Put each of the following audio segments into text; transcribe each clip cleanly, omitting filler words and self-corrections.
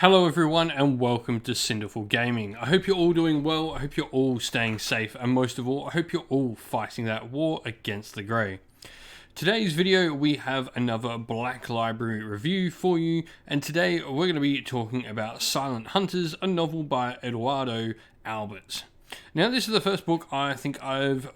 Hello everyone and welcome to Cinderful Gaming. I hope you're all doing well, I hope you're all staying safe, and most of all, I hope you're all fighting that war against the grey. Today's video we have another Black Library review for you, and today we're going to be talking about Silent Hunters, a novel by Edoardo Albert. Now this is the first book I think I've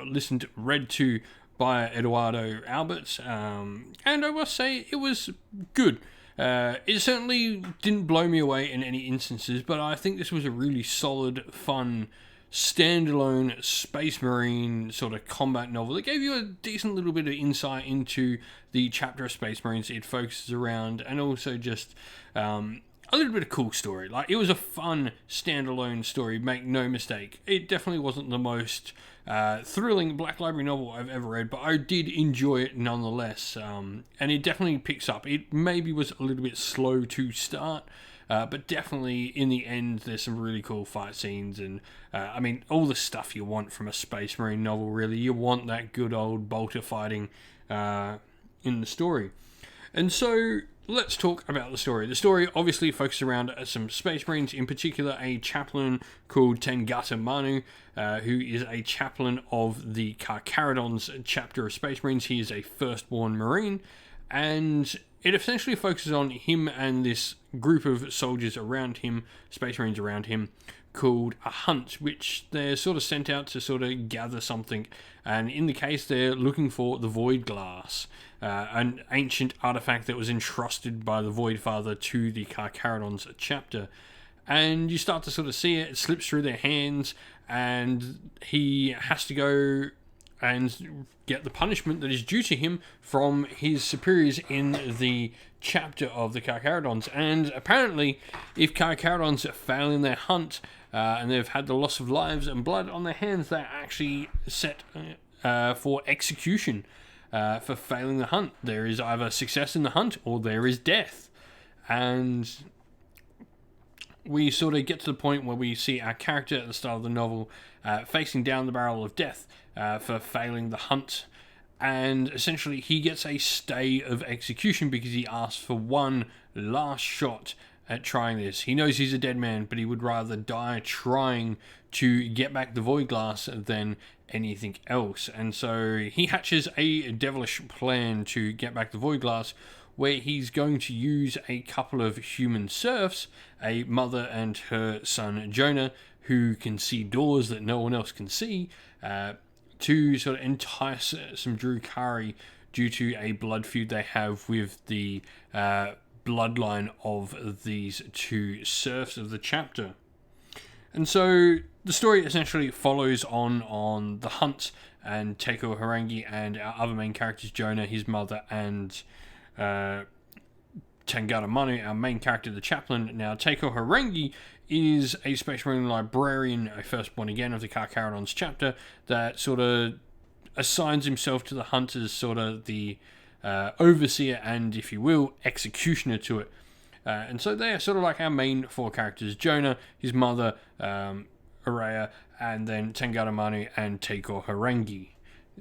read to by Edoardo Albert, and I must say it was good. It certainly didn't blow me away in any instances, but I think this was a really solid, fun, standalone Space Marine sort of combat novel that gave you a decent little bit of insight into the chapter of Space Marines it focuses around, and also just a little bit of cool story. Like, it was a fun, standalone story, make no mistake. It definitely wasn't the most thrilling Black Library novel I've ever read, but I did enjoy it nonetheless. And it definitely picks up. It maybe was a little bit slow to start, but definitely in the end there's some really cool fight scenes, and I mean, all the stuff you want from a Space Marine novel, really. You want that good old bolter fighting in the story. And so let's talk about the story. The story obviously focuses around some Space Marines, in particular a chaplain called Tengata Manu, who is a chaplain of the Carcharodon's chapter of Space Marines. He is a firstborn Marine, and it essentially focuses on him and this group of soldiers around him, Space Marines around him, called a hunt, which they're sort of sent out to sort of gather something, and in the case they're looking for the Void Glass, an ancient artifact that was entrusted by the Void Father to the Carcharodon's chapter. And you start to sort of see it slips through their hands, and he has to go and get the punishment that is due to him from his superiors in the chapter of the Carcharodons. And apparently, if Carcharodons fail in their hunt, and they've had the loss of lives and blood on their hands, they're actually set for execution for failing the hunt. There is either success in the hunt or there is death. And we sort of get to the point where we see our character at the start of the novel facing down the barrel of death for failing the hunt. And essentially he gets a stay of execution because he asks for one last shot at trying this. He knows he's a dead man, but he would rather die trying to get back the Void Glass than anything else. And so he hatches a devilish plan to get back the Void Glass, where he's going to use a couple of human serfs, a mother and her son Jonah, who can see doors that no one else can see, to sort of entice some Drukhari due to a blood feud they have with the bloodline of these two serfs of the chapter. And so the story essentially follows on the hunt and Teiko Harangi and our other main characters, Jonah, his mother, and Tengata Manu, our main character, the chaplain. Now, Teiko Harangi is a Space Marine librarian, a firstborn again of the Carcharodon's chapter, that sort of assigns himself to the hunt as sort of the overseer and, if you will, executioner to it. And so they are sort of like our main four characters: Jonah, his mother, Araya, and then Tengata Manu and Teiko Harangi.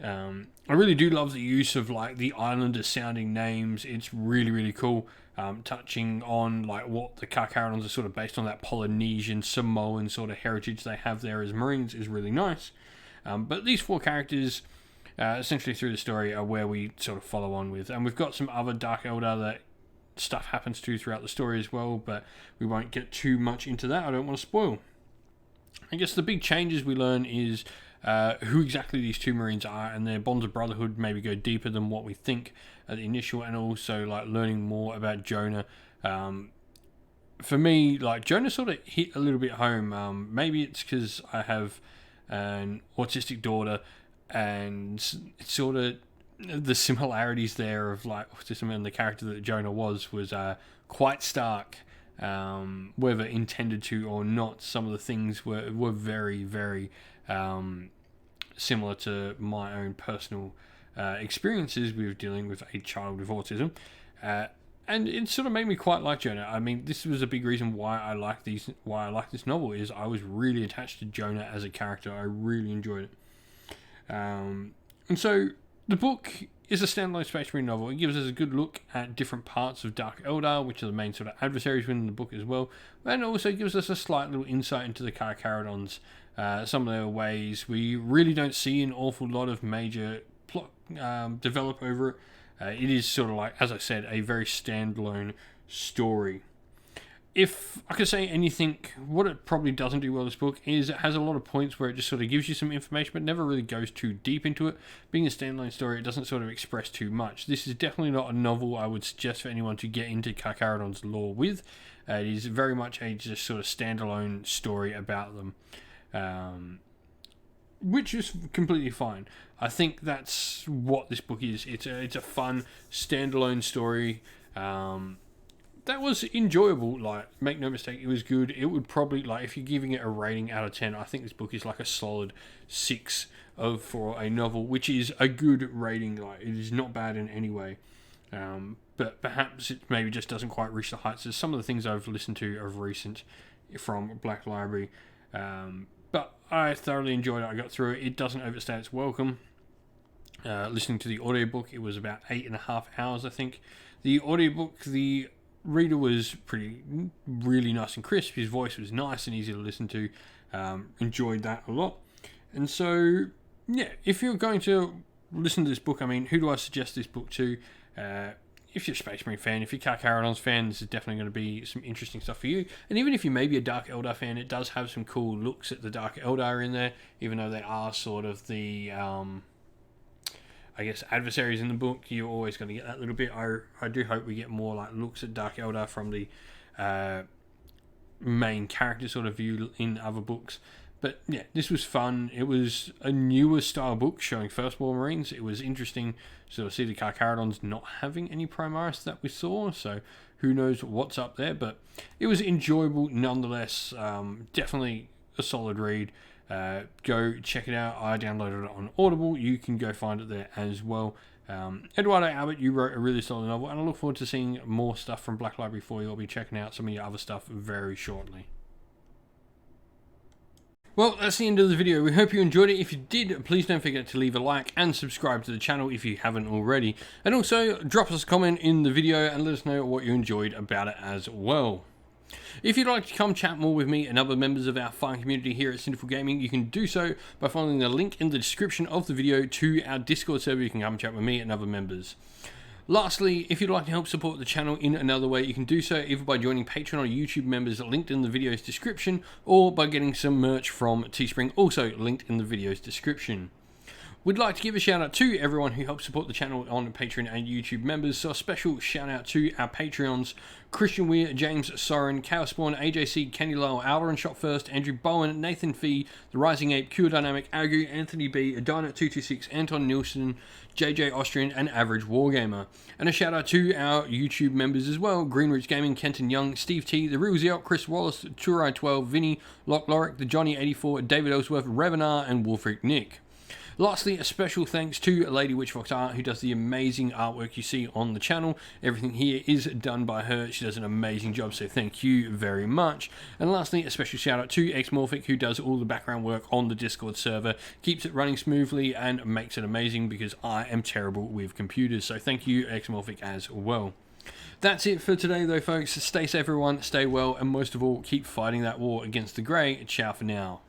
I really do love the use of like the Islander sounding names. It's really, really cool. Touching on like what the Carcharodons are sort of based on, that Polynesian, Samoan sort of heritage they have there as Marines, is really nice. But these four characters, essentially through the story, are where we sort of follow on with. And we've got some other Dark Elder that stuff happens to throughout the story as well, but we won't get too much into that. I don't want to spoil. I guess the big changes we learn is who exactly these two Marines are, and their bonds of brotherhood maybe go deeper than what we think at the initial, and also like learning more about Jonah. For me, like, Jonah sort of hit a little bit home. Maybe it's because I have an autistic daughter, and it's sort of the similarities there of like autism and the character that Jonah was quite stark. Whether intended to or not, some of the things were very, very similar to my own personal experiences with dealing with a child with autism. And it sort of made me quite like Jonah. I mean, this was a big reason why I like this novel, is I was really attached to Jonah as a character. I really enjoyed it. And so the book is a standalone Space Marine novel. It gives us a good look at different parts of Dark Eldar, which are the main sort of adversaries within the book as well, and also gives us a slight little insight into the Karkarodons, some of their ways. We really don't see an awful lot of major plot develop over it. It is sort of like, as I said, a very standalone story. If I could say anything, what it probably doesn't do well, this book, is it has a lot of points where it just sort of gives you some information, but never really goes too deep into it. Being a standalone story, it doesn't sort of express too much. This is definitely not a novel I would suggest for anyone to get into Karkarodon's lore with. It is very much a just sort of standalone story about them, which is completely fine. I think that's what this book is. It's a fun standalone story. That was enjoyable. Like, make no mistake, it was good. It would probably, like, if you're giving it a rating out of 10, I think this book is like a solid 6 for a novel, which is a good rating. Like, it is not bad in any way. But perhaps it maybe just doesn't quite reach the heights of some of the things I've listened to of recent from Black Library. But I thoroughly enjoyed it. I got through it. It doesn't overstay its welcome. Listening to the audiobook, it was about 8.5 hours, I think. The audiobook, the reader was really nice and crisp. His voice was nice and easy to listen to. Enjoyed that a lot. And so, yeah, if you're going to listen to this book, I mean, who do I suggest this book to? If you're a Space Marine fan, if you're Karkarodon's fan, this is definitely going to be some interesting stuff for you. And even if you may be a Dark Eldar fan, it does have some cool looks at the Dark Eldar in there, even though they are sort of the I guess adversaries in the book. You're always going to get that little bit. I do hope we get more like looks at Dark Eldar from the main character sort of view in other books. But yeah, this was fun. It was a newer style book showing First War Marines. It was interesting to sort of see the Karkarodons not having any Primaris that we saw, so who knows what's up there. But it was enjoyable nonetheless. Definitely a solid read. Go check it out. I downloaded it on Audible. You can go find it there as well. Edoardo Albert, you wrote a really solid novel, and I look forward to seeing more stuff from Black Library for you. I'll be checking out some of your other stuff very shortly. Well, that's the end of the video. We hope you enjoyed it. If you did, please don't forget to leave a like and subscribe to the channel if you haven't already. And also, drop us a comment in the video and let us know what you enjoyed about it as well. If you'd like to come chat more with me and other members of our fine community here at Sinful Gaming, you can do so by following the link in the description of the video to our Discord server. You can come chat with me and other members. Lastly, if you'd like to help support the channel in another way, you can do so either by joining Patreon or YouTube members linked in the video's description, or by getting some merch from Teespring, also linked in the video's description. We'd like to give a shout out to everyone who helps support the channel on Patreon and YouTube members, so a special shout out to our Patreons: Christian Weir, James Soren, Chaos Spawn, AJC, Kenny Lowell, Alderon Shot First, Andrew Bowen, Nathan Fee, The Rising Ape, Cure Dynamic, Agu, Anthony B, Dynat226, Anton Nielsen, JJ Austrian, and Average Wargamer. And a shout out to our YouTube members as well: Greenridge Gaming, Kenton Young, Steve T, The Real Ziot, Chris Wallace, Turai12, Vinny, Lock Lorick, The Johnny84, David Ellsworth, Revenar, and Wolfric Nick. Lastly, a special thanks to Lady Witchfox Art, who does the amazing artwork you see on the channel. Everything here is done by her. She does an amazing job, so thank you very much. And lastly, a special shout out to Xmorphic, who does all the background work on the Discord server, keeps it running smoothly and makes it amazing, because I am terrible with computers. So thank you, Xmorphic, as well. That's it for today though, folks. Stay safe everyone, stay well, and most of all, keep fighting that war against the Grey. Ciao for now.